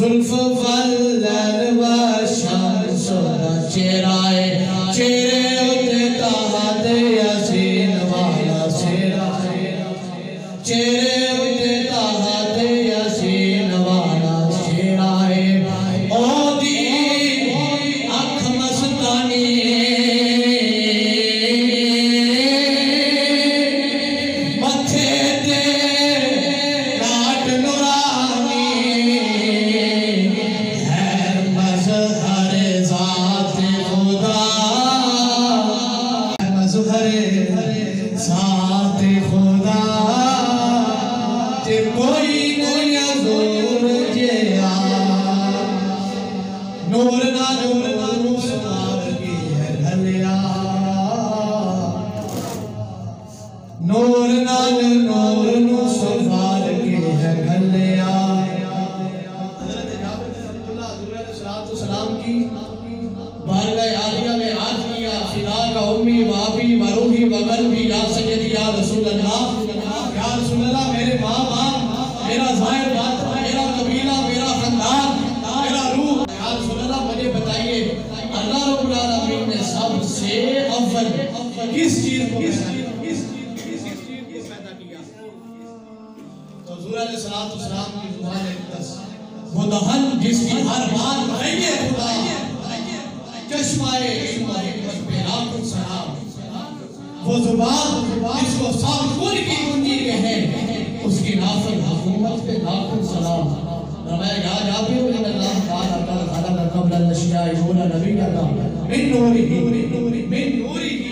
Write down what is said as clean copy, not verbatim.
जुल्फ वल्लल व शम्स चेहराए चेहरे उते ताहत यासीन वाला चेहरा चेहरे उते ताहत यासीन वाला चेहराए ओदी अख मस्तानी मथे ते लाट नुरानी साथ खुदा ते कोई नया जोर जे नूर ना सवार की है ढलिया नूर नु सवार की है ढलिया सलाम की बारगाह आलिया में आज किया फिदा का उम्मी वाबी वरूही वगल्बी या सय्यदी या रसूल अल्लाह मेरे माँ बाप मेरा ज़ाहिर बात मेरा कबीला मेरा खानदान मेरा रूह या रसूल अल्लाह मुझे बताइए अल्लाह रब्बुल आलमीन ने सबसे अव्वल किस चीज को पैदा किया तो हुज़ूर अलैहिस्सलाम की ज़ुबान मुक़द्दस वो दहन जिसकी हर बात है खुदा चश्माए हिकमत पे लाखों सलाम वो जुबान जिसको सब कुल की कुंजी कहे उसकी नाफिल हुकूमत पे लाखों सलाम रमाया याद आते हो इन अल्लाह ताला खलक़ क़ब्ल अल-अशिया नूरन नबिय्यका मिन नूरिही